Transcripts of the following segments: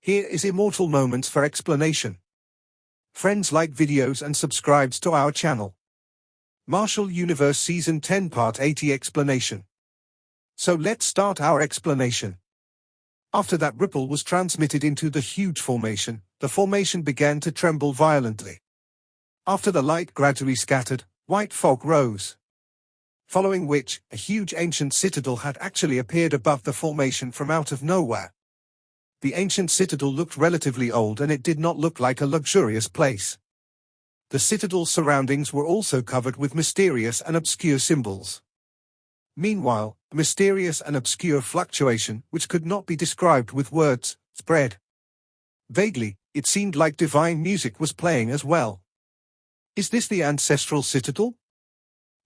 Here is Immortal Moments for explanation. Friends, like videos and subscribes to our channel. Martial Universe Season 10 Part 80 Explanation. So let's start our explanation. After that ripple was transmitted into the huge formation, the formation began to tremble violently. After the light gradually scattered, white fog rose. Following which, a huge ancient citadel had actually appeared above the formation from out of nowhere. The ancient citadel looked relatively old, and it did not look like a luxurious place. The citadel's surroundings were also covered with mysterious and obscure symbols. Meanwhile, a mysterious and obscure fluctuation, which could not be described with words, spread. Vaguely, it seemed like divine music was playing as well. Is this the ancestral citadel?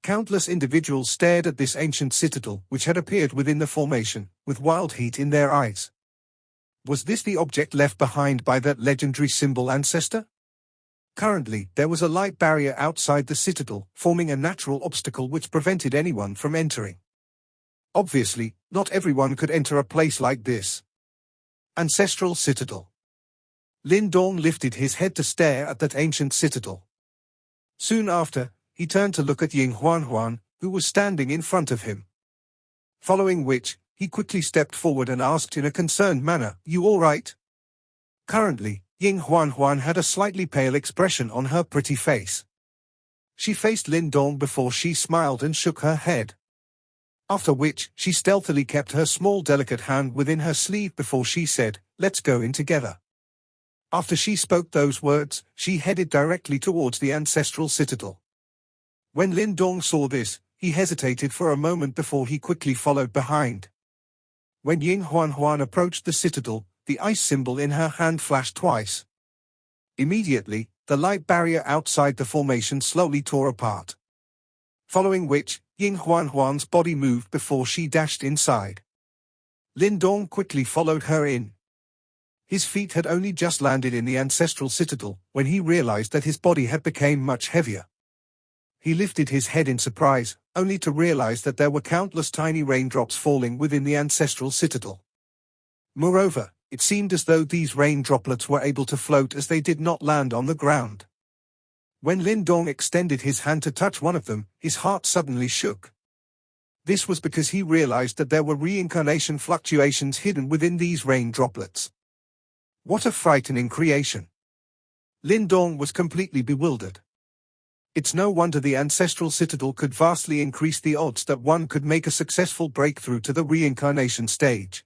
Countless individuals stared at this ancient citadel, which had appeared within the formation, with wild heat in their eyes. Was this the object left behind by that legendary symbol ancestor? Currently, there was a light barrier outside the citadel, forming a natural obstacle which prevented anyone from entering. Obviously, not everyone could enter a place like this. Ancestral Citadel. Lin Dong lifted his head to stare at that ancient citadel. Soon after, he turned to look at Ying Huan, who was standing in front of him. Following which, he quickly stepped forward and asked in a concerned manner, "You all right?" Currently, Ying Huan had a slightly pale expression on her pretty face. She faced Lin Dong before she smiled and shook her head. After which, she stealthily kept her small delicate hand within her sleeve before she said, "Let's go in together." After she spoke those words, she headed directly towards the ancestral citadel. When Lin Dong saw this, he hesitated for a moment before he quickly followed behind. When Ying Huan approached the citadel, the ice symbol in her hand flashed twice. Immediately, the light barrier outside the formation slowly tore apart. Following which, Ying Huan's body moved before she dashed inside. Lin Dong quickly followed her in. His feet had only just landed in the ancestral citadel when he realized that his body had become much heavier. He lifted his head in surprise, only to realize that there were countless tiny raindrops falling within the ancestral citadel. Moreover, it seemed as though these rain droplets were able to float as they did not land on the ground. When Lin Dong extended his hand to touch one of them, his heart suddenly shook. This was because he realized that there were reincarnation fluctuations hidden within these rain droplets. What a frightening creation! Lin Dong was completely bewildered. It's no wonder the ancestral citadel could vastly increase the odds that one could make a successful breakthrough to the reincarnation stage.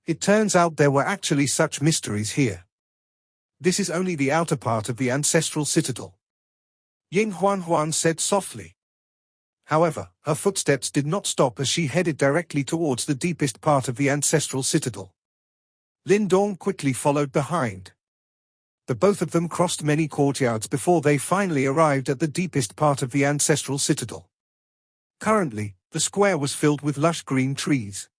It turns out there were actually such mysteries here. This is only the outer part of the ancestral citadel, Ying Huan said softly. However, her footsteps did not stop as she headed directly towards the deepest part of the ancestral citadel. Lin Dong quickly followed behind. The both of them crossed many courtyards before they finally arrived at the deepest part of the ancestral citadel. Currently, the square was filled with lush green trees.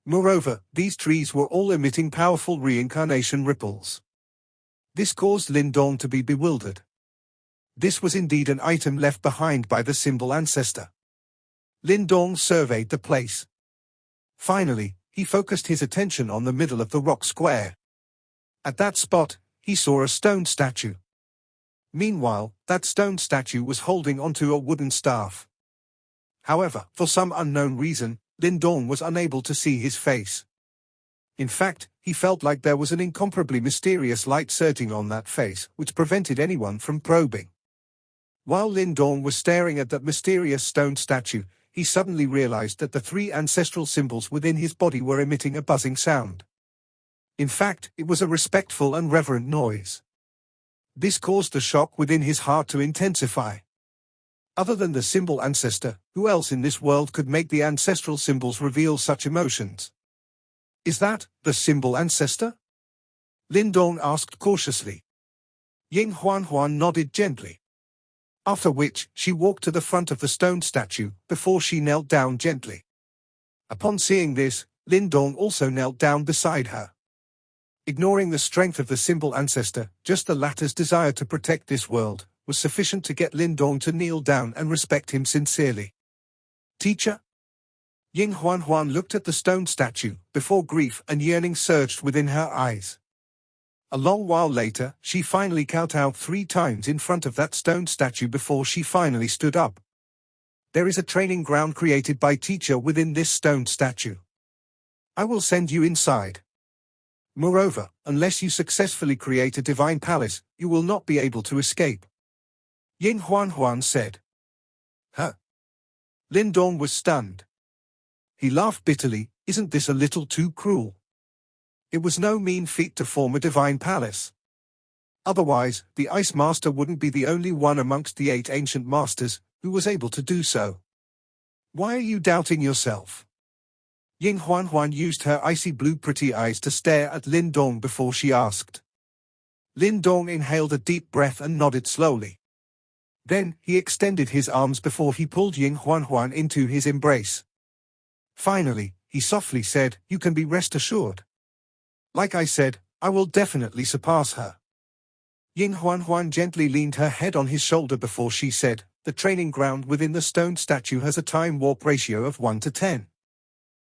Moreover, these trees were all emitting powerful reincarnation ripples. This caused Lin Dong to be bewildered. This was indeed an item left behind by the symbol ancestor. Lin Dong surveyed the place. Finally, he focused his attention on the middle of the rock square. At that spot, he saw a stone statue. Meanwhile, that stone statue was holding onto a wooden staff. However, for some unknown reason, Lin Dong was unable to see his face. In fact, he felt like there was an incomparably mysterious light surging on that face, which prevented anyone from probing. While Lin Dong was staring at that mysterious stone statue, he suddenly realized that the three ancestral symbols within his body were emitting a buzzing sound. In fact, it was a respectful and reverent noise. This caused the shock within his heart to intensify. Other than the symbol ancestor, who else in this world could make the ancestral symbols reveal such emotions? Is that the symbol ancestor? Lin Dong asked cautiously. Ying Huan nodded gently. After which, she walked to the front of the stone statue, before she knelt down gently. Upon seeing this, Lin Dong also knelt down beside her. Ignoring the strength of the symbol ancestor, just the latter's desire to protect this world was sufficient to get Lin Dong to kneel down and respect him sincerely. "Teacher?" Ying Huan looked at the stone statue, before grief and yearning surged within her eyes. A long while later, she finally kowtowed 3 times in front of that stone statue before she finally stood up. There is a training ground created by teacher within this stone statue. I will send you inside. Moreover, unless you successfully create a divine palace, you will not be able to escape. Ying Huan said. Huh? Lin Dong was stunned. He laughed bitterly. Isn't this a little too cruel? It was no mean feat to form a divine palace. Otherwise, the Ice Master wouldn't be the only one amongst the 8 ancient masters who was able to do so. Why are you doubting yourself? Ying Huan used her icy blue pretty eyes to stare at Lin Dong before she asked. Lin Dong inhaled a deep breath and nodded slowly. Then, he extended his arms before he pulled Ying Huan into his embrace. Finally, he softly said, "You can be rest assured. Like I said, I will definitely surpass her." Ying Huan gently leaned her head on his shoulder before she said, "The training ground within the stone statue has a time warp ratio of 1 to 10.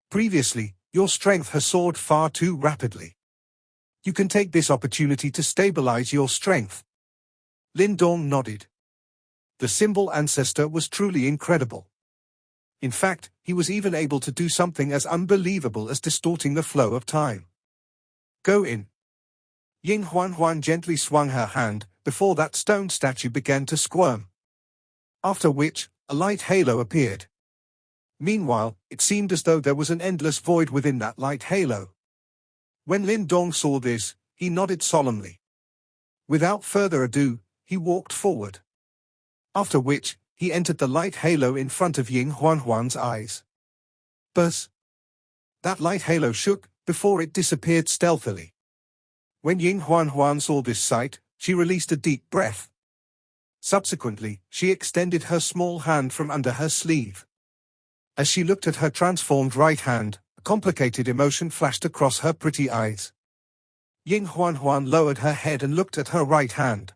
Previously, your strength has soared far too rapidly. You can take this opportunity to stabilize your strength." Lin Dong nodded. The symbol ancestor was truly incredible. In fact, he was even able to do something as unbelievable as distorting the flow of time. Go in. Ying Huan gently swung her hand, before that stone statue began to squirm. After which, a light halo appeared. Meanwhile, it seemed as though there was an endless void within that light halo. When Lin Dong saw this, he nodded solemnly. Without further ado, he walked forward. After which, he entered the light halo in front of Ying Huan's eyes. Buzz! That light halo shook, before it disappeared stealthily. When Ying Huan saw this sight, she released a deep breath. Subsequently, she extended her small hand from under her sleeve. As she looked at her transformed right hand, a complicated emotion flashed across her pretty eyes. Ying Huan lowered her head and looked at her right hand.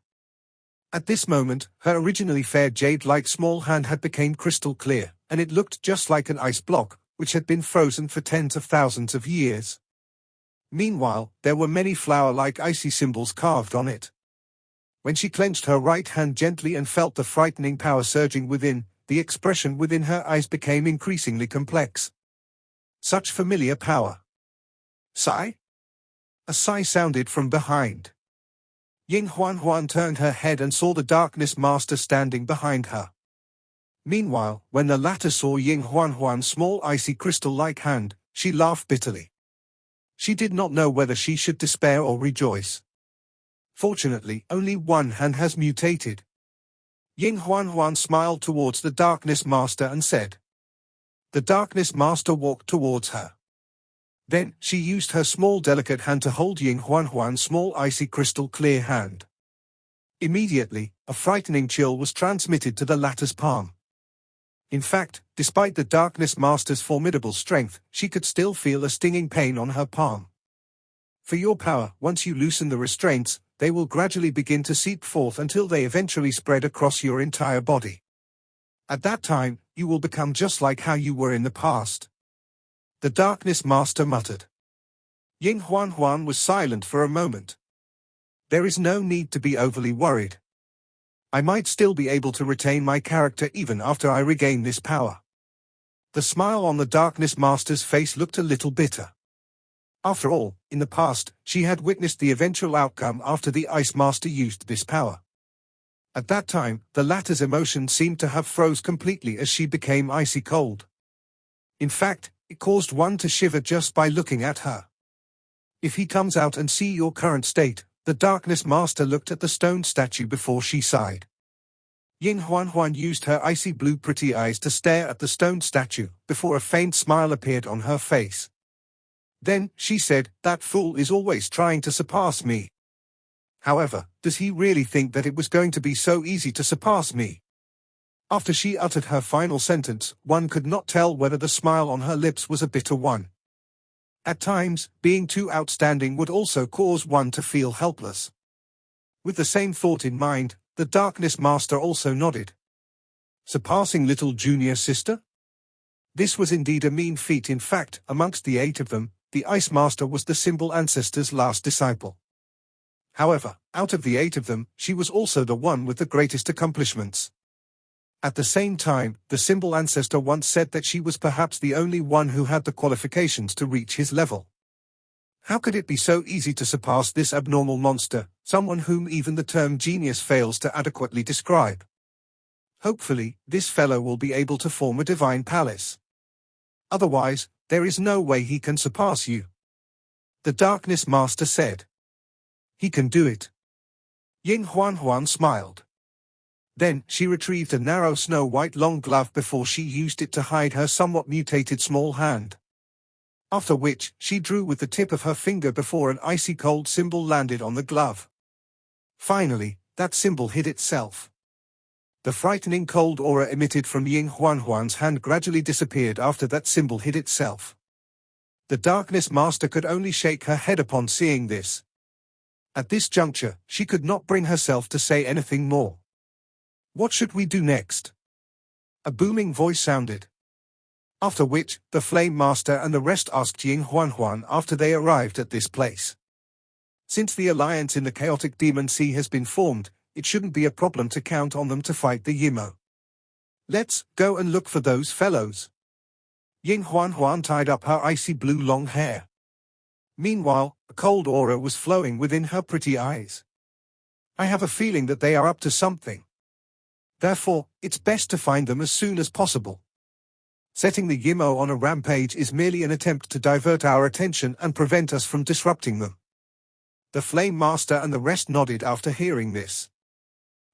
At this moment, her originally fair jade-like small hand had become crystal clear, and it looked just like an ice block, which had been frozen for tens of thousands of years. Meanwhile, there were many flower-like icy symbols carved on it. When she clenched her right hand gently and felt the frightening power surging within, the expression within her eyes became increasingly complex. Such familiar power. Sigh? A sigh sounded from behind. Ying Huan turned her head and saw the Darkness Master standing behind her. Meanwhile, when the latter saw Ying Huan's small icy crystal-like hand, she laughed bitterly. She did not know whether she should despair or rejoice. Fortunately, only one hand has mutated. Ying Huan smiled towards the Darkness Master and said. The Darkness Master walked towards her. Then, she used her small delicate hand to hold Ying Huan's small icy crystal clear hand. Immediately, a frightening chill was transmitted to the latter's palm. In fact, despite the Darkness Master's formidable strength, she could still feel a stinging pain on her palm. For your power, once you loosen the restraints, they will gradually begin to seep forth until they eventually spread across your entire body. At that time, you will become just like how you were in the past. The Darkness Master muttered. Ying Huan was silent for a moment. There is no need to be overly worried. I might still be able to retain my character even after I regain this power. The smile on the Darkness Master's face looked a little bitter. After all, in the past, she had witnessed the eventual outcome after the Ice Master used this power. At that time, the latter's emotion seemed to have froze completely as she became icy cold. In fact, it caused one to shiver just by looking at her. If he comes out and see your current state, the Darkness Master looked at the stone statue before she sighed. Ying Huan used her icy blue pretty eyes to stare at the stone statue, before a faint smile appeared on her face. Then, she said, that fool is always trying to surpass me. However, does he really think that it was going to be so easy to surpass me? After she uttered her final sentence, one could not tell whether the smile on her lips was a bitter one. At times, being too outstanding would also cause one to feel helpless. With the same thought in mind, the Darkness Master also nodded. Surpassing little junior sister? This was indeed a mean feat. In fact, amongst the 8 of them, the Ice Master was the symbol ancestor's last disciple. However, out of the 8 of them, she was also the one with the greatest accomplishments. At the same time, the symbol ancestor once said that she was perhaps the only one who had the qualifications to reach his level. How could it be so easy to surpass this abnormal monster, someone whom even the term genius fails to adequately describe? Hopefully, this fellow will be able to form a divine palace. Otherwise, there is no way he can surpass you. The Darkness Master said. He can do it. Ying Huan smiled. Then, she retrieved a narrow snow-white long glove before she used it to hide her somewhat mutated small hand. After which, she drew with the tip of her finger before an icy cold symbol landed on the glove. Finally, that symbol hid itself. The frightening cold aura emitted from Ying Huan's hand gradually disappeared after that symbol hid itself. The Darkness Master could only shake her head upon seeing this. At this juncture, she could not bring herself to say anything more. What should we do next? A booming voice sounded. After which, the Flame Master and the rest asked Ying Huan after they arrived at this place. Since the alliance in the chaotic demon sea has been formed, it shouldn't be a problem to count on them to fight the Yimo. Let's go and look for those fellows. Ying Huan tied up her icy blue long hair. Meanwhile, a cold aura was flowing within her pretty eyes. I have a feeling that they are up to something. Therefore, it's best to find them as soon as possible. Setting the Yimo on a rampage is merely an attempt to divert our attention and prevent us from disrupting them. The Flame Master and the rest nodded after hearing this.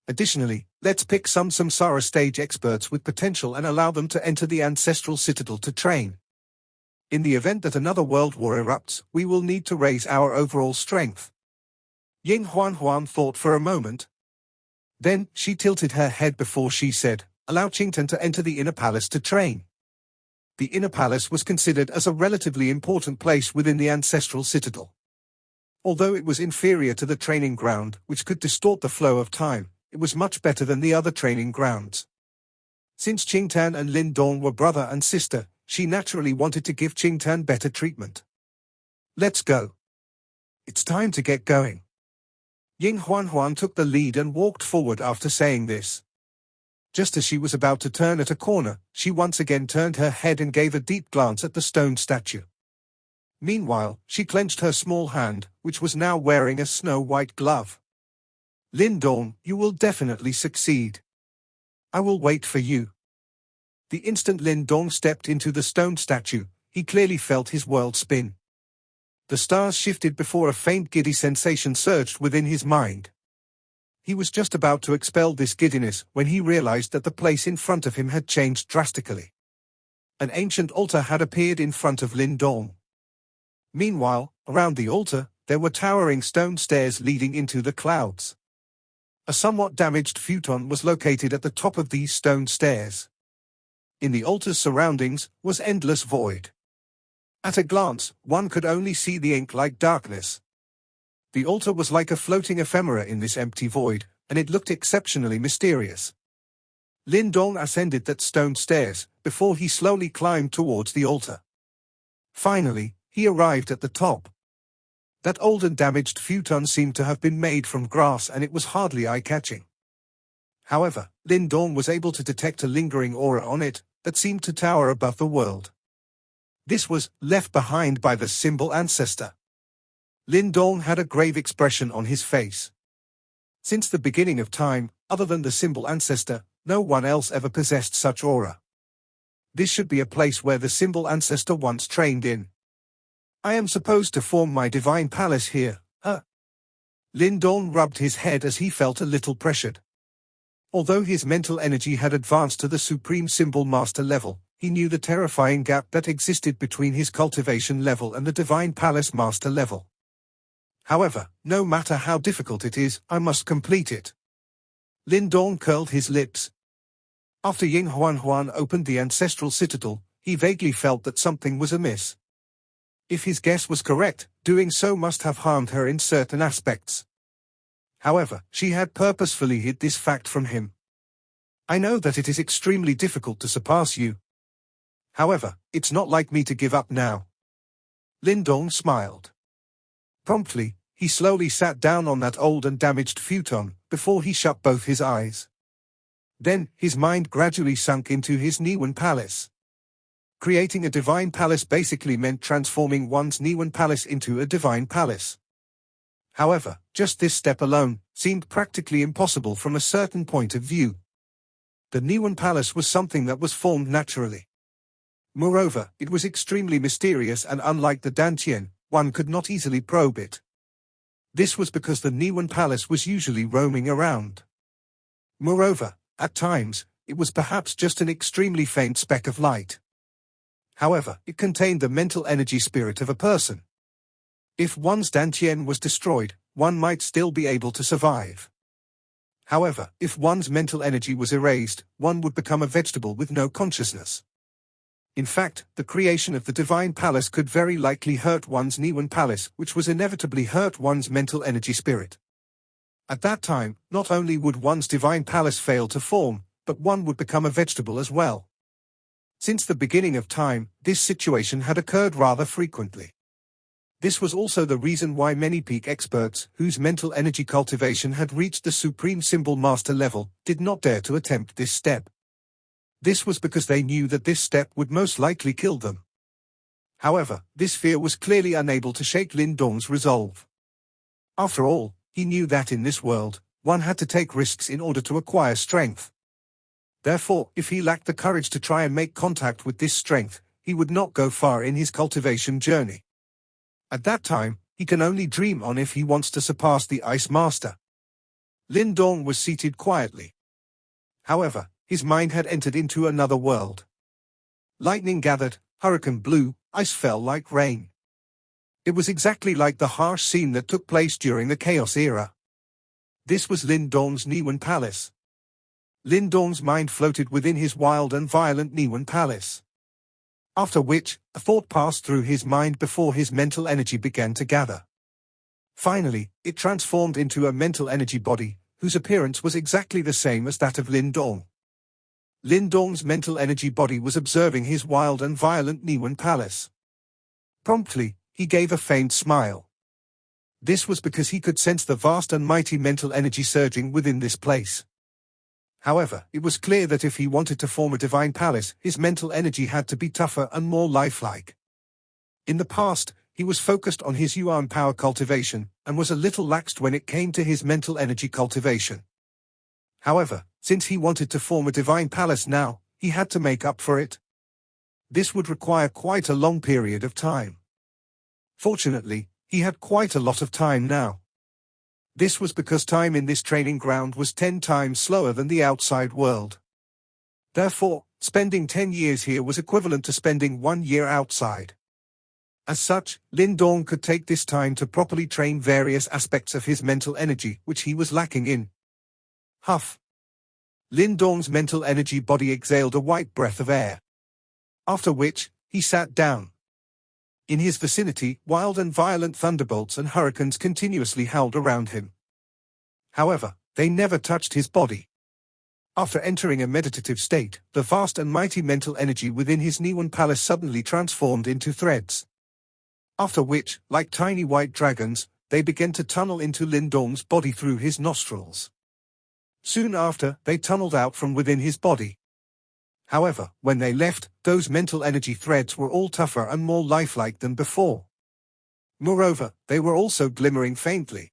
Additionally, let's pick some Samsara stage experts with potential and allow them to enter the Ancestral Citadel to train. In the event that another world war erupts, we will need to raise our overall strength. Ying Huan thought for a moment. Then, she tilted her head before she said, allow Qingtan to enter the Inner Palace to train. The Inner Palace was considered as a relatively important place within the Ancestral Citadel. Although it was inferior to the training ground, which could distort the flow of time, it was much better than the other training grounds. Since Qingtan and Lin Dong were brother and sister, she naturally wanted to give Qingtan better treatment. Let's go. It's time to get going. Ying Huan took the lead and walked forward after saying this. Just as she was about to turn at a corner, she once again turned her head and gave a deep glance at the stone statue. Meanwhile, she clenched her small hand, which was now wearing a snow-white glove. Lin Dong, you will definitely succeed. I will wait for you. The instant Lin Dong stepped into the stone statue, he clearly felt his world spin. The stars shifted before a faint giddy sensation surged within his mind. He was just about to expel this giddiness when he realized that the place in front of him had changed drastically. An ancient altar had appeared in front of Lin Dong. Meanwhile, around the altar, there were towering stone stairs leading into the clouds. A somewhat damaged futon was located at the top of these stone stairs. In the altar's surroundings was endless void. At a glance, one could only see the ink-like darkness. The altar was like a floating ephemera in this empty void, and it looked exceptionally mysterious. Lin Dong ascended that stone stairs, before he slowly climbed towards the altar. Finally, he arrived at the top. That old and damaged futon seemed to have been made from grass and it was hardly eye-catching. However, Lin Dong was able to detect a lingering aura on it, that seemed to tower above the world. This was left behind by the symbol ancestor. Lin Dong had a grave expression on his face. Since the beginning of time, other than the symbol ancestor, no one else ever possessed such aura. This should be a place where the symbol ancestor once trained in. I am supposed to form my divine palace here, huh? Lin Dong rubbed his head as he felt a little pressured. Although his mental energy had advanced to the supreme symbol master level, he knew the terrifying gap that existed between his cultivation level and the divine palace master level. However, no matter how difficult it is, I must complete it. Lin Dong curled his lips. After Ying Huan opened the ancestral citadel, he vaguely felt that something was amiss. If his guess was correct, doing so must have harmed her in certain aspects. However, she had purposefully hid this fact from him. I know that it is extremely difficult to surpass you. However, it's not like me to give up now. Lindong smiled. Promptly, he slowly sat down on that old and damaged futon, before he shut both his eyes. Then, his mind gradually sunk into his Niwen Palace. Creating a divine palace basically meant transforming one's Niwen Palace into a divine palace. However, just this step alone seemed practically impossible from a certain point of view. The Niwen Palace was something that was formed naturally. Moreover, it was extremely mysterious, and unlike the Dantian, one could not easily probe it. This was because the Niwen Palace was usually roaming around. Moreover, at times, it was perhaps just an extremely faint speck of light. However, it contained the mental energy spirit of a person. If one's Dantian was destroyed, one might still be able to survive. However, if one's mental energy was erased, one would become a vegetable with no consciousness. In fact, the creation of the divine palace could very likely hurt one's Niwen Palace, which was inevitably hurt one's mental energy spirit. At that time, not only would one's divine palace fail to form, but one would become a vegetable as well. Since the beginning of time, this situation had occurred rather frequently. This was also the reason why many peak experts, whose mental energy cultivation had reached the supreme symbol master level, did not dare to attempt this step. This was because they knew that this step would most likely kill them. However, this fear was clearly unable to shake Lindong's resolve. After all, he knew that in this world, one had to take risks in order to acquire strength. Therefore, if he lacked the courage to try and make contact with this strength, he would not go far in his cultivation journey. At that time, he can only dream on if he wants to surpass the Ice Master. Lindong was seated quietly. However, his mind had entered into another world. Lightning gathered, hurricane blew, ice fell like rain. It was exactly like the harsh scene that took place during the Chaos Era. This was Lindong's Niwen Palace. Lindong's mind floated within his wild and violent Niwen Palace. After which, a thought passed through his mind before his mental energy began to gather. Finally, it transformed into a mental energy body, whose appearance was exactly the same as that of Lindong. Lindong's mental energy body was observing his wild and violent Niwen Palace. Promptly, he gave a faint smile. This was because he could sense the vast and mighty mental energy surging within this place. However, it was clear that if he wanted to form a divine palace, his mental energy had to be tougher and more lifelike. In the past, he was focused on his yuan power cultivation, and was a little laxed when it came to his mental energy cultivation. However, since he wanted to form a divine palace now, he had to make up for it. This would require quite a long period of time. Fortunately, he had quite a lot of time now. This was because time in this training ground was 10 times slower than the outside world. Therefore, spending 10 years here was equivalent to spending 1 year outside. As such, Lindong could take this time to properly train various aspects of his mental energy, which he was lacking in. Huff. Lindong's mental energy body exhaled a white breath of air. After which, he sat down. In his vicinity, wild and violent thunderbolts and hurricanes continuously howled around him. However, they never touched his body. After entering a meditative state, the vast and mighty mental energy within his Niwen Palace suddenly transformed into threads. After which, like tiny white dragons, they began to tunnel into Lindong's body through his nostrils. Soon after, they tunneled out from within his body. However, when they left, those mental energy threads were all tougher and more lifelike than before. Moreover, they were also glimmering faintly.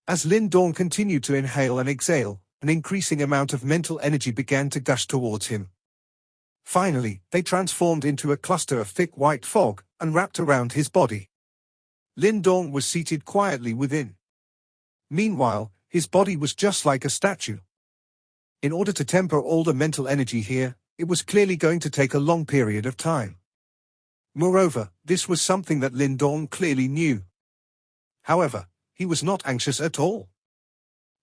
As Lindong continued to inhale and exhale, an increasing amount of mental energy began to gush towards him. Finally, they transformed into a cluster of thick white fog, and wrapped around his body. Lindong was seated quietly within. Meanwhile, his body was just like a statue. In order to temper all the mental energy here, it was clearly going to take a long period of time. Moreover, this was something that Lindong clearly knew. However, he was not anxious at all.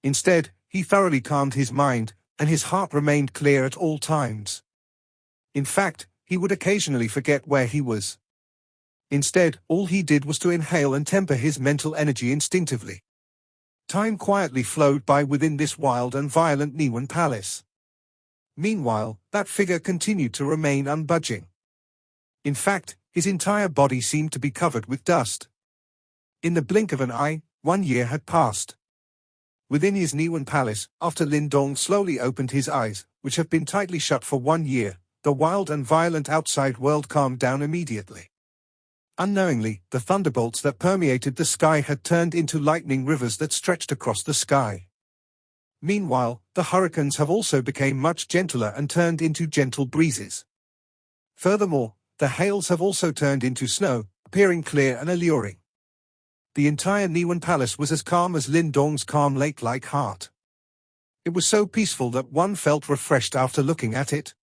Instead, he thoroughly calmed his mind, and his heart remained clear at all times. In fact, he would occasionally forget where he was. Instead, all he did was to inhale and temper his mental energy instinctively. Time quietly flowed by within this wild and violent Niwen Palace. Meanwhile, that figure continued to remain unbudging. In fact, his entire body seemed to be covered with dust. In the blink of an eye, 1 year had passed. Within his Niwen palace, after Lin Dong slowly opened his eyes, which had been tightly shut for 1 year, the wild and violent outside world calmed down immediately. Unknowingly, the thunderbolts that permeated the sky had turned into lightning rivers that stretched across the sky. Meanwhile, the hurricanes have also become much gentler and turned into gentle breezes. Furthermore, the hails have also turned into snow, appearing clear and alluring. The entire Niwen palace was as calm as Lin Dong's calm lake-like heart. It was so peaceful that one felt refreshed after looking at it.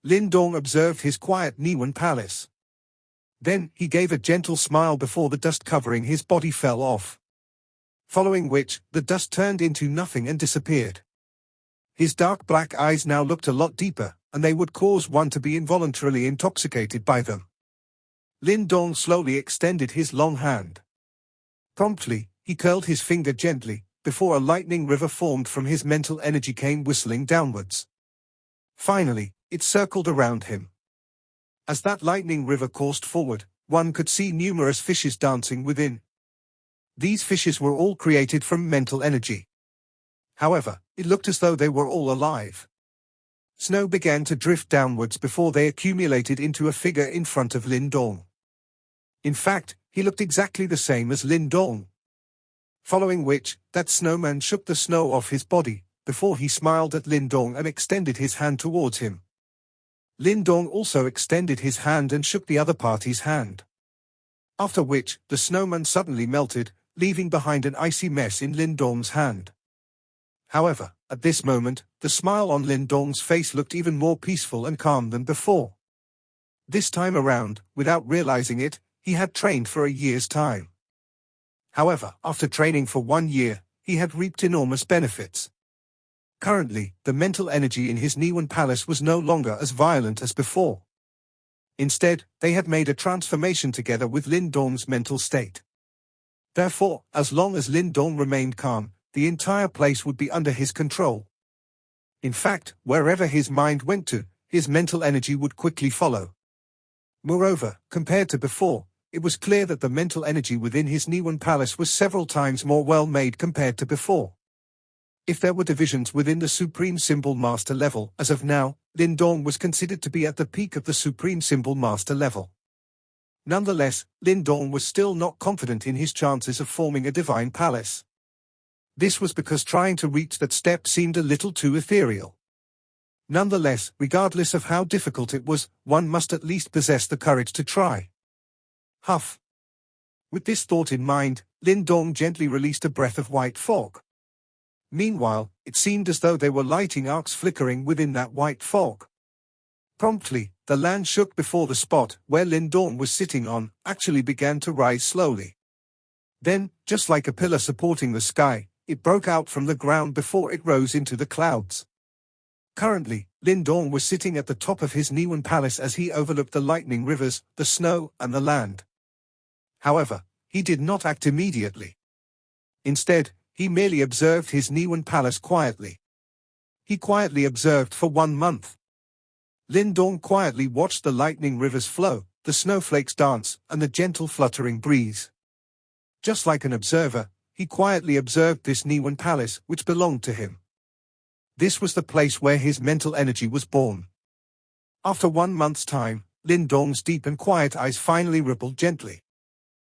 Lin Dong observed his quiet Niwen palace. Then, he gave a gentle smile before the dust covering his body fell off. Following which, the dust turned into nothing and disappeared. His dark black eyes now looked a lot deeper, and they would cause one to be involuntarily intoxicated by them. Lin Dong slowly extended his long hand. Promptly, he curled his finger gently, before a lightning river formed from his mental energy came whistling downwards. Finally, it circled around him. As that lightning river coursed forward, one could see numerous fishes dancing within. These fishes were all created from mental energy. However, it looked as though they were all alive. Snow began to drift downwards before they accumulated into a figure in front of Lin Dong. In fact, he looked exactly the same as Lin Dong. Following which, that snowman shook the snow off his body, before he smiled at Lin Dong and extended his hand towards him. Lin Dong also extended his hand and shook the other party's hand. After which, the snowman suddenly melted, leaving behind an icy mess in Lin Dong's hand. However, at this moment, the smile on Lin Dong's face looked even more peaceful and calm than before. This time around, without realizing it, he had trained for a year's time. However, after training for 1 year, he had reaped enormous benefits. Currently, the mental energy in his Niwen palace was no longer as violent as before. Instead, they had made a transformation together with Lin Dong's mental state. Therefore, as long as Lin Dong remained calm, the entire place would be under his control. In fact, wherever his mind went to, his mental energy would quickly follow. Moreover, compared to before, it was clear that the mental energy within his Niwen palace was several times more well-made compared to before. If there were divisions within the Supreme Symbol Master level, as of now, Lin Dong was considered to be at the peak of the Supreme Symbol Master level. Nonetheless, Lin Dong was still not confident in his chances of forming a divine palace. This was because trying to reach that step seemed a little too ethereal. Nonetheless, regardless of how difficult it was, one must at least possess the courage to try. Huff. With this thought in mind, Lin Dong gently released a breath of white fog. Meanwhile, it seemed as though there were lighting arcs flickering within that white fog. Promptly, the land shook before the spot where Lin Dong was sitting on actually began to rise slowly. Then, just like a pillar supporting the sky, it broke out from the ground before it rose into the clouds. Currently, Lin Dong was sitting at the top of his Niwen palace as he overlooked the lightning rivers, the snow, and the land. However, he did not act immediately. Instead, he merely observed his Niwen palace quietly. He quietly observed for 1 month. Lin Dong quietly watched the lightning rivers flow, the snowflakes dance, and the gentle fluttering breeze. Just like an observer, he quietly observed this Niwen palace which belonged to him. This was the place where his mental energy was born. After 1 month's time, Lin Dong's deep and quiet eyes finally rippled gently.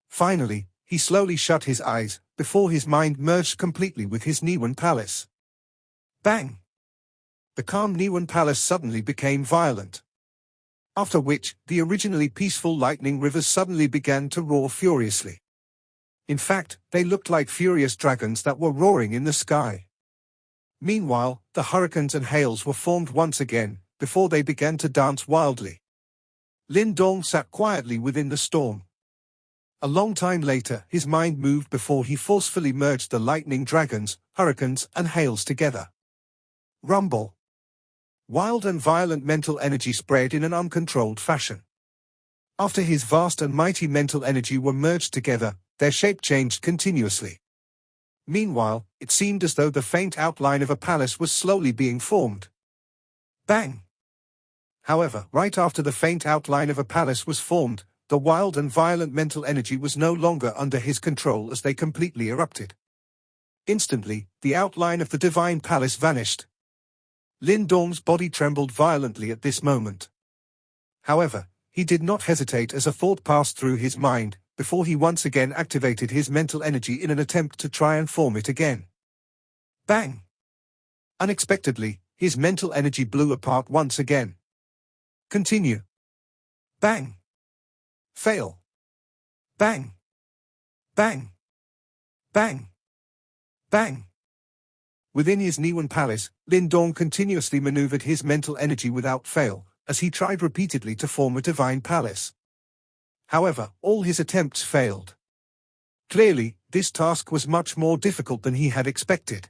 Finally, he slowly shut his eyes, before his mind merged completely with his Niwen palace. Bang! The calm Niwen palace suddenly became violent. After which, the originally peaceful lightning rivers suddenly began to roar furiously. In fact, they looked like furious dragons that were roaring in the sky. Meanwhile, the hurricanes and hails were formed once again, before they began to dance wildly. Lin Dong sat quietly within the storm. A long time later, his mind moved before he forcefully merged the lightning dragons, hurricanes, and hails together. Rumble. Wild and violent mental energy spread in an uncontrolled fashion. After his vast and mighty mental energy were merged together, their shape changed continuously. Meanwhile, it seemed as though the faint outline of a palace was slowly being formed. Bang! However, right after the faint outline of a palace was formed, the wild and violent mental energy was no longer under his control as they completely erupted. Instantly, the outline of the divine palace vanished. Lin Dong's body trembled violently at this moment. However, he did not hesitate as a thought passed through his mind, before he once again activated his mental energy in an attempt to try and form it again. Bang! Unexpectedly, his mental energy blew apart once again. Continue. Bang! Fail. Bang! Bang! Bang! Bang! Within his Niwen palace, Lin Dong continuously maneuvered his mental energy without fail, as he tried repeatedly to form a divine palace. However, all his attempts failed. Clearly, this task was much more difficult than he had expected.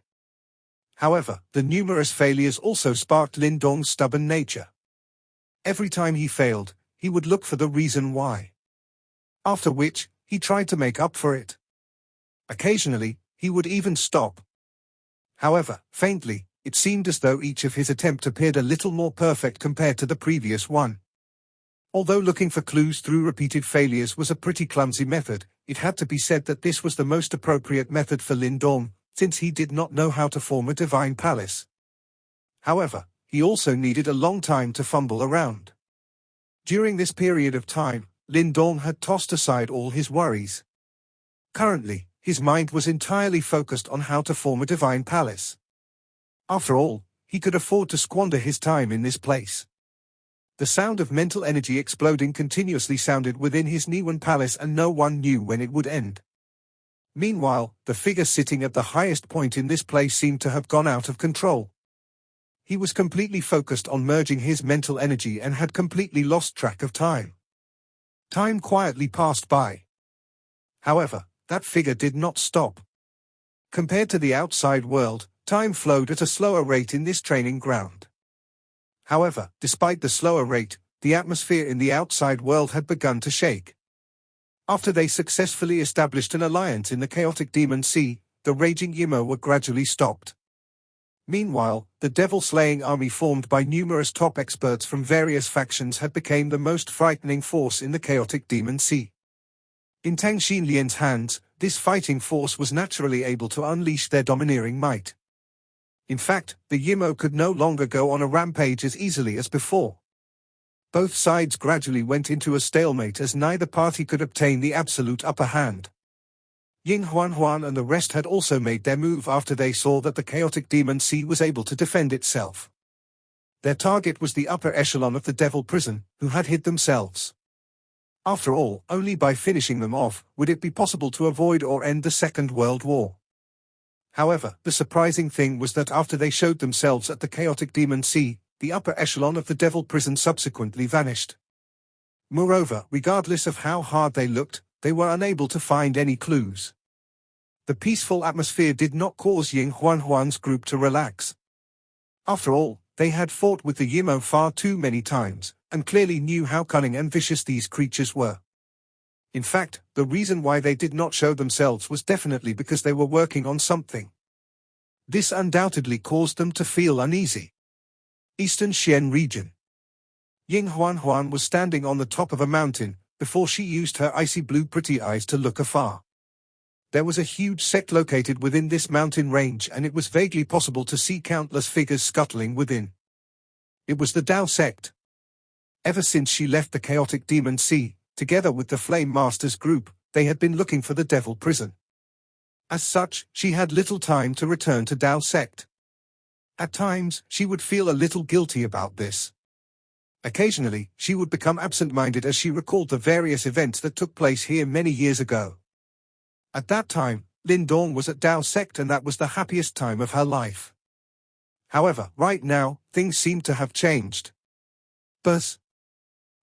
However, the numerous failures also sparked Lin Dong's stubborn nature. Every time he failed, he would look for the reason why. After which, he tried to make up for it. Occasionally, he would even stop. However, faintly, it seemed as though each of his attempts appeared a little more perfect compared to the previous one. Although looking for clues through repeated failures was a pretty clumsy method, it had to be said that this was the most appropriate method for Lin Dong, since he did not know how to form a divine palace. However, he also needed a long time to fumble around. During this period of time, Lin Dong had tossed aside all his worries. Currently, his mind was entirely focused on how to form a divine palace. After all, he could afford to squander his time in this place. The sound of mental energy exploding continuously sounded within his Niwen palace, and no one knew when it would end. Meanwhile, the figure sitting at the highest point in this place seemed to have gone out of control. He was completely focused on merging his mental energy and had completely lost track of time. Time quietly passed by. However, that figure did not stop. Compared to the outside world, time flowed at a slower rate in this training ground. However, despite the slower rate, the atmosphere in the outside world had begun to shake. After they successfully established an alliance in the chaotic demon sea, the raging Yimo were gradually stopped. Meanwhile, the devil-slaying army formed by numerous top experts from various factions had become the most frightening force in the chaotic demon sea. In Tang Xinlian's hands, this fighting force was naturally able to unleash their domineering might. In fact, the Yimo could no longer go on a rampage as easily as before. Both sides gradually went into a stalemate as neither party could obtain the absolute upper hand. Ying Huan and the rest had also made their move after they saw that the chaotic demon sea was able to defend itself. Their target was the upper echelon of the devil prison, who had hid themselves. After all, only by finishing them off would it be possible to avoid or end the Second World War. However, the surprising thing was that after they showed themselves at the chaotic demon sea, the upper echelon of the devil prison subsequently vanished. Moreover, regardless of how hard they looked, they were unable to find any clues. The peaceful atmosphere did not cause Ying Huan's group to relax. After all, they had fought with the Yimo far too many times, and clearly knew how cunning and vicious these creatures were. In fact, the reason why they did not show themselves was definitely because they were working on something. This undoubtedly caused them to feel uneasy. Eastern Xian region. Ying Huan was standing on the top of a mountain, before she used her icy blue pretty eyes to look afar. There was a huge sect located within this mountain range, and it was vaguely possible to see countless figures scuttling within. It was the Dao sect. Ever since she left the chaotic demon sea, together with the Flame Masters group, they had been looking for the devil prison. As such, she had little time to return to Dao sect. At times, she would feel a little guilty about this. Occasionally, she would become absent-minded as she recalled the various events that took place here many years ago. At that time, Lin Dong was at Dao sect, and that was the happiest time of her life. However, right now, things seemed to have changed. Buzz.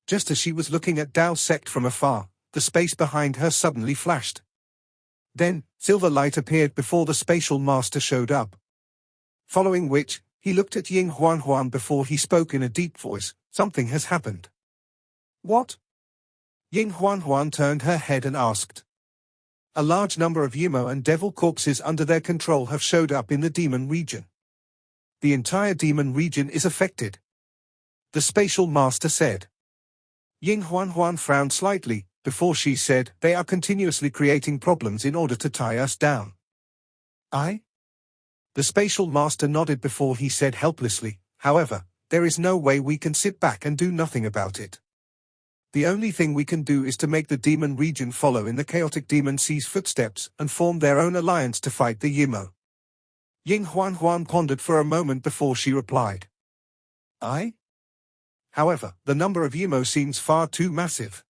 Just as she was looking at Dao sect from afar, the space behind her suddenly flashed. Then, silver light appeared before the spatial master showed up. Following which, he looked at Ying Huan before he spoke in a deep voice. Something has happened. What? Ying Huan turned her head and asked. A large number of Yimo and devil corpses under their control have showed up in the demon region. The entire demon region is affected. the spatial master said. Ying Huan frowned slightly, before she said, they are continuously creating problems in order to tie us down. I? The spatial master nodded before he said helplessly, however, there is no way we can sit back and do nothing about it. The only thing we can do is to make the demon region follow in the chaotic demon sea's footsteps and form their own alliance to fight the Yimo. Ying Huan pondered for a moment before she replied. I? However, the number of Yimo seems far too massive.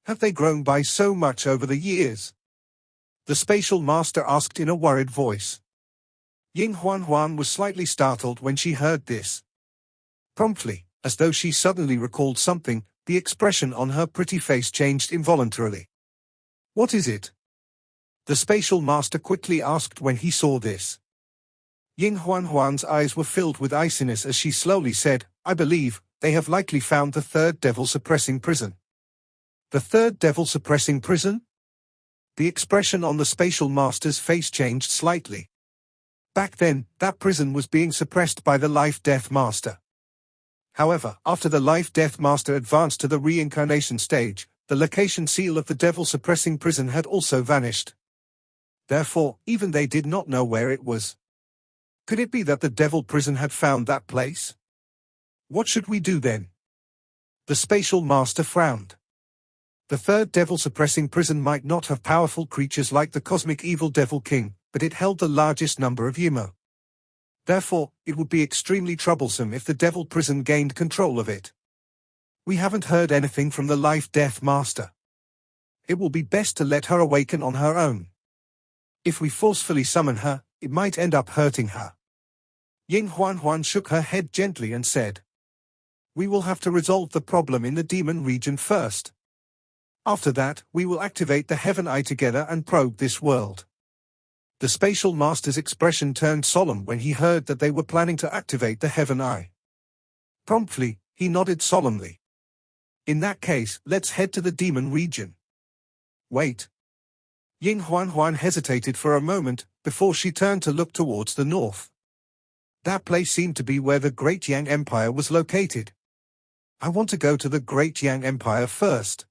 Have they grown by so much over the years? The spatial master asked in a worried voice. Ying Huan was slightly startled when she heard this. Promptly, as though she suddenly recalled something, the expression on her pretty face changed involuntarily. What is it? The spatial master quickly asked when he saw this. Ying Huan's eyes were filled with iciness as she slowly said, I believe, they have likely found the third devil-suppressing prison. The third devil-suppressing prison? The expression on the spatial master's face changed slightly. Back then, that prison was being suppressed by the Life-Death Master. However, after the Life-Death Master advanced to the reincarnation stage, the location seal of the devil-suppressing prison had also vanished. Therefore, even they did not know where it was. Could it be that the devil prison had found that place? What should we do then? The spatial master frowned. The third devil-suppressing prison might not have powerful creatures like the cosmic evil Devil King, but it held the largest number of Yimo. Therefore, it would be extremely troublesome if the devil prison gained control of it. We haven't heard anything from the Life-Death Master. It will be best to let her awaken on her own. If we forcefully summon her, it might end up hurting her. Ying Huan shook her head gently and said, we will have to resolve the problem in the demon region first. After that, we will activate the Heaven Eye together and probe this world. The spatial master's expression turned solemn when he heard that they were planning to activate the Heaven Eye. Promptly, he nodded solemnly. In that case, let's head to the demon region. Wait. Ying Huan hesitated for a moment, before she turned to look towards the north. That place seemed to be where the Great Yang Empire was located. I want to go to the Great Yang Empire first.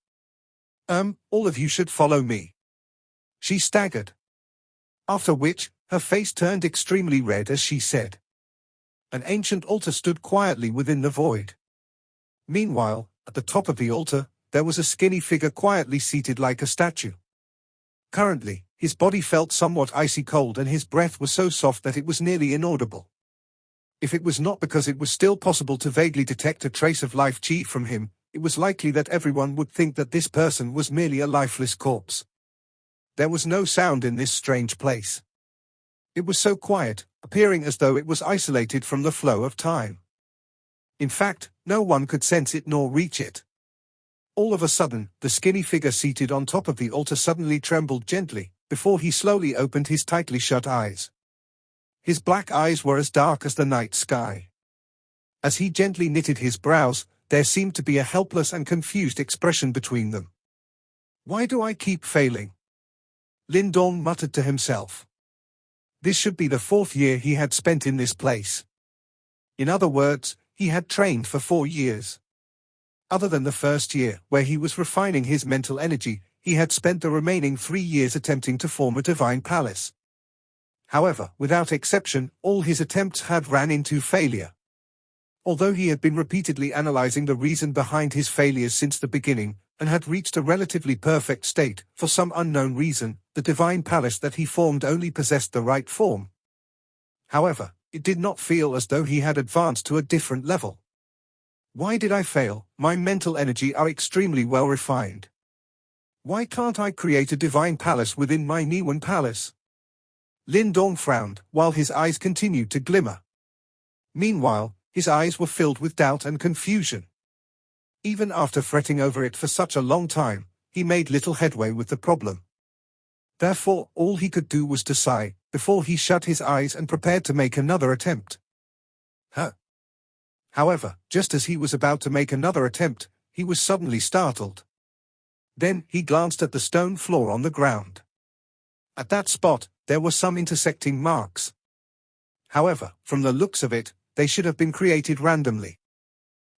All of you should follow me. She staggered. After which, her face turned extremely red as she said. An ancient altar stood quietly within the void. Meanwhile, at the top of the altar, there was a skinny figure quietly seated like a statue. Currently, his body felt somewhat icy cold and his breath was so soft that it was nearly inaudible. If it was not because it was still possible to vaguely detect a trace of life chi from him, it was likely that everyone would think that this person was merely a lifeless corpse. There was no sound in this strange place. It was so quiet, appearing as though it was isolated from the flow of time. In fact, no one could sense it nor reach it. All of a sudden, the skinny figure seated on top of the altar suddenly trembled gently, before he slowly opened his tightly shut eyes. His black eyes were as dark as the night sky. As he gently knitted his brows, there seemed to be a helpless and confused expression between them. Why do I keep failing? Lin Dong muttered to himself. This should be the 4th year he had spent in this place. In other words, he had trained for 4 years. Other than the first year, where he was refining his mental energy, he had spent the remaining 3 years attempting to form a divine palace. However, without exception, all his attempts had ran into failure. Although he had been repeatedly analyzing the reason behind his failures since the beginning, and had reached a relatively perfect state, for some unknown reason, the divine palace that he formed only possessed the right form. However, it did not feel as though he had advanced to a different level. Why did I fail? My mental energy are extremely well refined. Why can't I create a divine palace within my Niwen palace? Lin Dong frowned, while his eyes continued to glimmer. Meanwhile, his eyes were filled with doubt and confusion. Even after fretting over it for such a long time, he made little headway with the problem. Therefore, all he could do was to sigh, before he shut his eyes and prepared to make another attempt. However, just as he was about to make another attempt, he was suddenly startled. Then, he glanced at the stone floor on the ground. At that spot, there were some intersecting marks. However, from the looks of it, they should have been created randomly.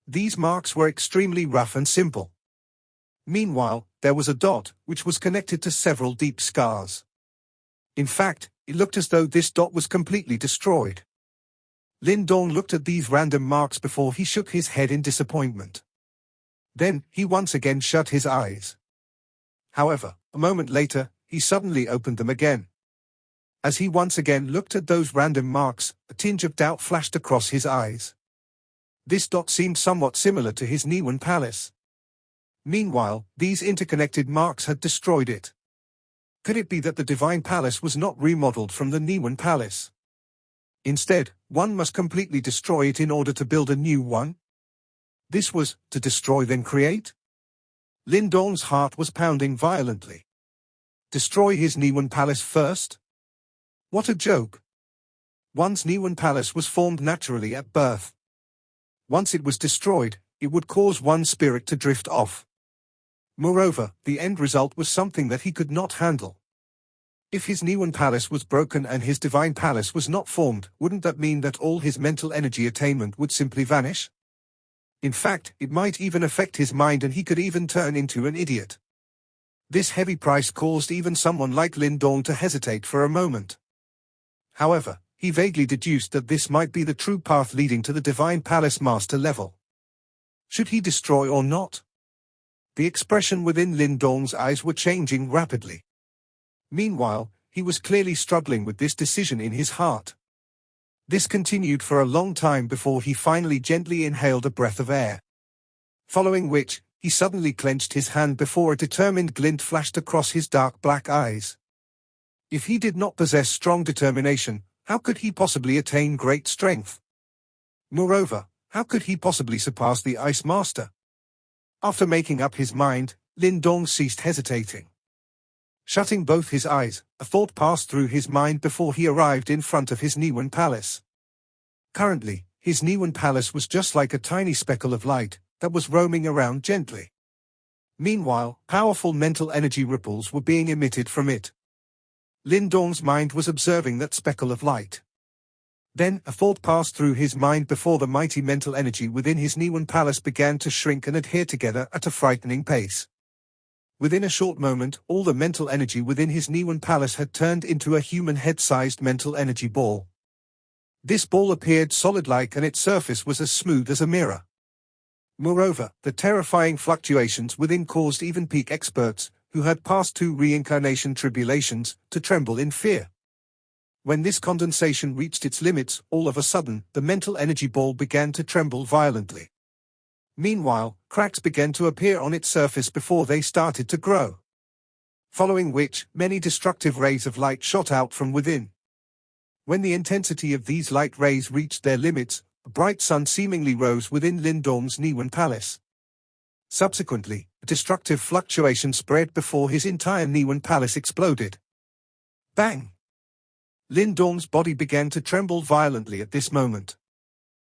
These marks were extremely rough and simple. Meanwhile, there was a dot, which was connected to several deep scars. In fact, it looked as though this dot was completely destroyed. Lin Dong looked at these random marks before he shook his head in disappointment. Then, he once again shut his eyes. However, a moment later, he suddenly opened them again. As he once again looked at those random marks, a tinge of doubt flashed across his eyes. This dot seemed somewhat similar to his Niwen Palace. Meanwhile, these interconnected marks had destroyed it. Could it be that the Divine Palace was not remodeled from the Niwen Palace? Instead, one must completely destroy it in order to build a new one? This was, to destroy then create? Lin Dong's heart was pounding violently. Destroy his Niwen Palace first? What a joke! One's Niwen Palace was formed naturally at birth. Once it was destroyed, it would cause one's spirit to drift off. Moreover, the end result was something that he could not handle. If his Niwen Palace was broken and his Divine Palace was not formed, wouldn't that mean that all his mental energy attainment would simply vanish? In fact, it might even affect his mind and he could even turn into an idiot. This heavy price caused even someone like Lin Dong to hesitate for a moment. However, he vaguely deduced that this might be the true path leading to the Divine Palace Master level. Should he destroy or not? The expression within Lin Dong's eyes were changing rapidly. Meanwhile, he was clearly struggling with this decision in his heart. This continued for a long time before he finally gently inhaled a breath of air. Following which, he suddenly clenched his hand before a determined glint flashed across his dark black eyes. If he did not possess strong determination, how could he possibly attain great strength? Moreover, how could he possibly surpass the Ice Master? After making up his mind, Lin Dong ceased hesitating. Shutting both his eyes, a thought passed through his mind before he arrived in front of his Niwen Palace. Currently, his Niwen Palace was just like a tiny speckle of light that was roaming around gently. Meanwhile, powerful mental energy ripples were being emitted from it. Lin Dong's mind was observing that speckle of light. Then, a thought passed through his mind before the mighty mental energy within his Niwen Palace began to shrink and adhere together at a frightening pace. Within a short moment, all the mental energy within his Niwen Palace had turned into a human head-sized mental energy ball. This ball appeared solid-like and its surface was as smooth as a mirror. Moreover, the terrifying fluctuations within caused even peak experts, who had passed 2 reincarnation tribulations, to tremble in fear. When this condensation reached its limits, all of a sudden, the mental energy ball began to tremble violently. Meanwhile, cracks began to appear on its surface before they started to grow. Following which, many destructive rays of light shot out from within. When the intensity of these light rays reached their limits, a bright sun seemingly rose within Lin Dong's Niwen Palace. Subsequently, a destructive fluctuation spread before his entire Niwen Palace exploded. Bang! Lin Dong's body began to tremble violently at this moment.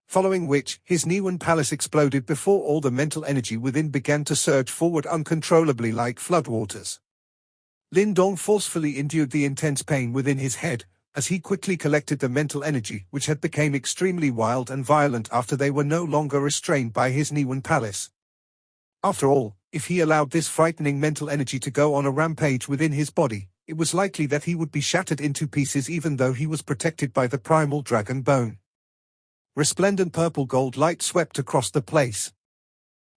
Following which, his Niwen Palace exploded before all the mental energy within began to surge forward uncontrollably like floodwaters. Lin Dong forcefully endured the intense pain within his head, as he quickly collected the mental energy which had become extremely wild and violent after they were no longer restrained by his Niwen Palace. After all, if he allowed this frightening mental energy to go on a rampage within his body, it was likely that he would be shattered into pieces even though he was protected by the primal dragon bone. Resplendent purple gold light swept across the place.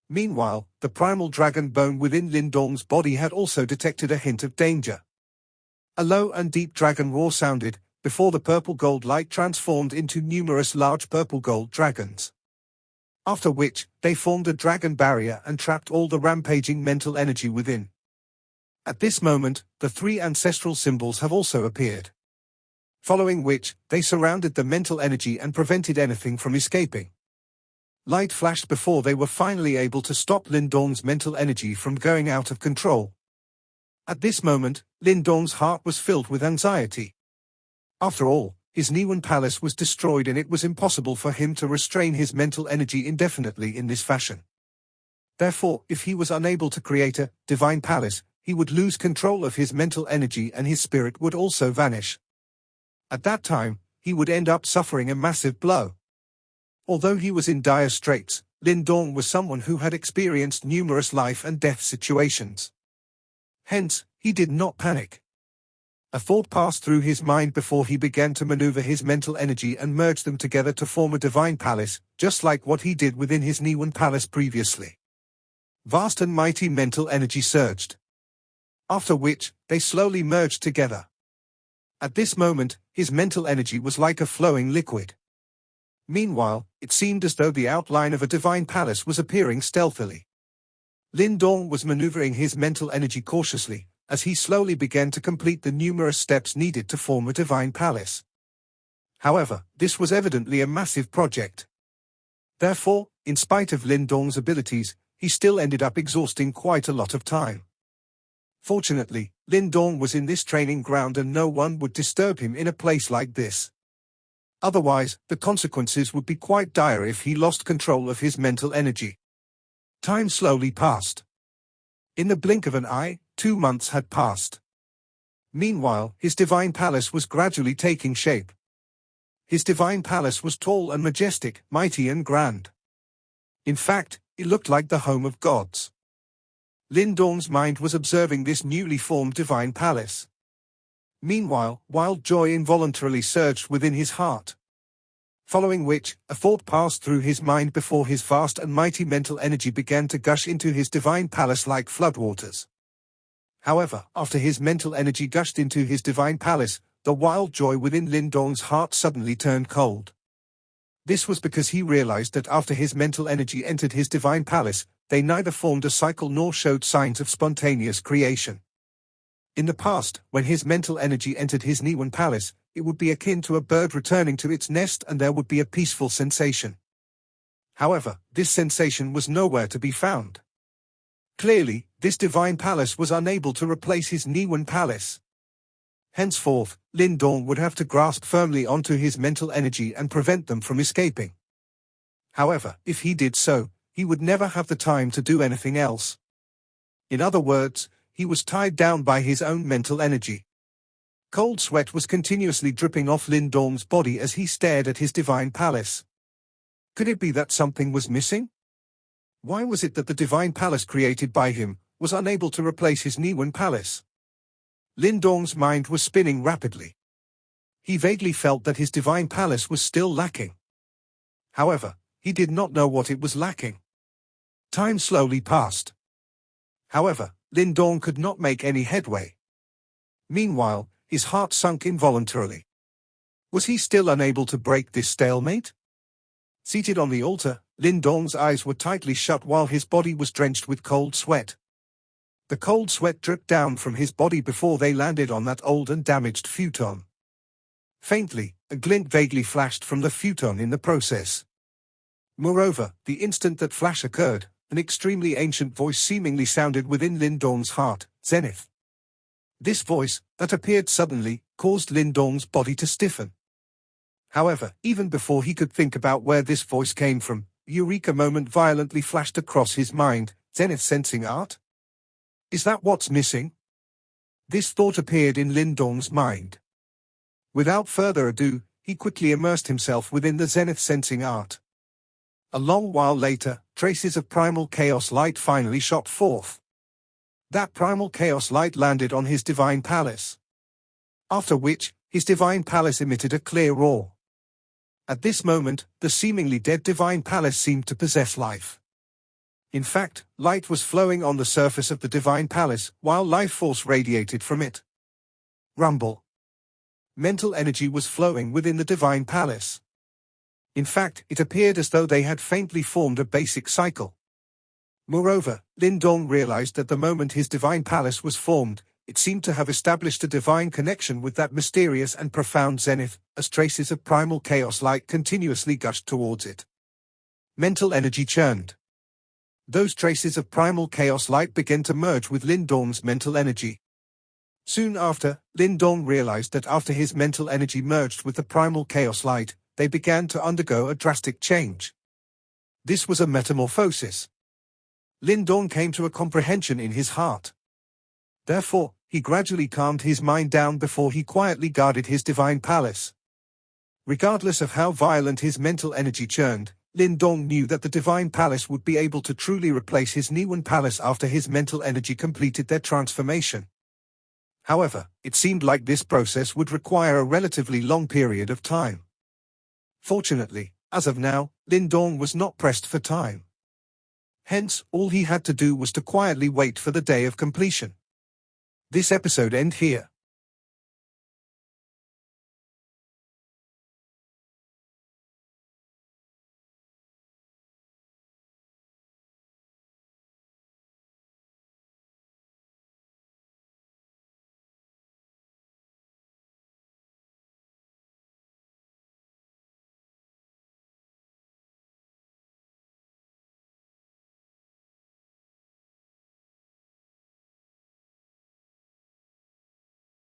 Meanwhile, the primal dragon bone within Lin Dong's body had also detected a hint of danger. A low and deep dragon roar sounded, before the purple gold light transformed into numerous large purple gold dragons. After which, they formed a dragon barrier and trapped all the rampaging mental energy within. At this moment, the 3 ancestral symbols have also appeared. Following which, they surrounded the mental energy and prevented anything from escaping. Light flashed before they were finally able to stop Lin Dong's mental energy from going out of control. At this moment, Lin Dong's heart was filled with anxiety. After all, his Niwen Palace was destroyed and it was impossible for him to restrain his mental energy indefinitely in this fashion. Therefore, if he was unable to create a divine palace, he would lose control of his mental energy and his spirit would also vanish. At that time, he would end up suffering a massive blow. Although he was in dire straits, Lin Dong was someone who had experienced numerous life and death situations. Hence, he did not panic. A thought passed through his mind before he began to maneuver his mental energy and merge them together to form a divine palace, just like what he did within his Niwen palace previously. Vast and mighty mental energy surged. After which, they slowly merged together. At this moment, his mental energy was like a flowing liquid. Meanwhile, it seemed as though the outline of a divine palace was appearing stealthily. Lin Dong was maneuvering his mental energy cautiously, as he slowly began to complete the numerous steps needed to form a divine palace. However, this was evidently a massive project. Therefore, in spite of Lin Dong's abilities, he still ended up exhausting quite a lot of time. Fortunately, Lin Dong was in this training ground and no one would disturb him in a place like this. Otherwise, the consequences would be quite dire if he lost control of his mental energy. Time slowly passed. In the blink of an eye, 2 months had passed. Meanwhile, his divine palace was gradually taking shape. His divine palace was tall and majestic, mighty and grand. In fact, it looked like the home of gods. Lin Dong's mind was observing this newly formed divine palace. Meanwhile, wild joy involuntarily surged within his heart. Following which, a thought passed through his mind before his vast and mighty mental energy began to gush into his divine palace like floodwaters. However, after his mental energy gushed into his divine palace, the wild joy within Lin Dong's heart suddenly turned cold. This was because he realized that after his mental energy entered his divine palace, they neither formed a cycle nor showed signs of spontaneous creation. In the past, when his mental energy entered his Niwen palace, it would be akin to a bird returning to its nest and there would be a peaceful sensation. However, this sensation was nowhere to be found. Clearly, this divine palace was unable to replace his Niwen palace. Henceforth, Lin Dong would have to grasp firmly onto his mental energy and prevent them from escaping. However, if he did so, he would never have the time to do anything else. In other words, he was tied down by his own mental energy. Cold sweat was continuously dripping off Lin Dong's body as he stared at his divine palace. Could it be that something was missing? Why was it that the divine palace created by him was unable to replace his Niwen palace? Lin Dong's mind was spinning rapidly. He vaguely felt that his divine palace was still lacking. However, he did not know what it was lacking. Time slowly passed. However, Lin Dong could not make any headway. Meanwhile, his heart sunk involuntarily. Was he still unable to break this stalemate? Seated on the altar, Lin Dong's eyes were tightly shut while his body was drenched with cold sweat. The cold sweat dripped down from his body before they landed on that old and damaged futon. Faintly, a glint vaguely flashed from the futon in the process. Moreover, the instant that flash occurred, an extremely ancient voice seemingly sounded within Lin Dong's heart, Zenith. This voice, that appeared suddenly, caused Lin Dong's body to stiffen. However, even before he could think about where this voice came from, a eureka moment violently flashed across his mind, Zenith sensing art? Is that what's missing? This thought appeared in Lin Dong's mind. Without further ado, he quickly immersed himself within the Zenith sensing art. A long while later, traces of primal chaos light finally shot forth. That primal chaos light landed on his divine palace. After which, his divine palace emitted a clear roar. At this moment, the seemingly dead divine palace seemed to possess life. In fact, light was flowing on the surface of the divine palace, while life force radiated from it. Rumble. Mental energy was flowing within the divine palace. In fact, it appeared as though they had faintly formed a basic cycle. Moreover, Lin Dong realized that the moment his divine palace was formed, it seemed to have established a divine connection with that mysterious and profound Zenith, as traces of primal chaos light continuously gushed towards it. Mental energy churned. Those traces of primal chaos light began to merge with Lin Dong's mental energy. Soon after, Lin Dong realized that after his mental energy merged with the primal chaos light, they began to undergo a drastic change. This was a metamorphosis. Lin Dong came to a comprehension in his heart. Therefore, he gradually calmed his mind down before he quietly guarded his divine palace. Regardless of how violent his mental energy churned, Lin Dong knew that the Divine Palace would be able to truly replace his Niwen Palace after his mental energy completed their transformation. However, it seemed like this process would require a relatively long period of time. Fortunately, as of now, Lin Dong was not pressed for time. Hence, all he had to do was to quietly wait for the day of completion. This episode ends here.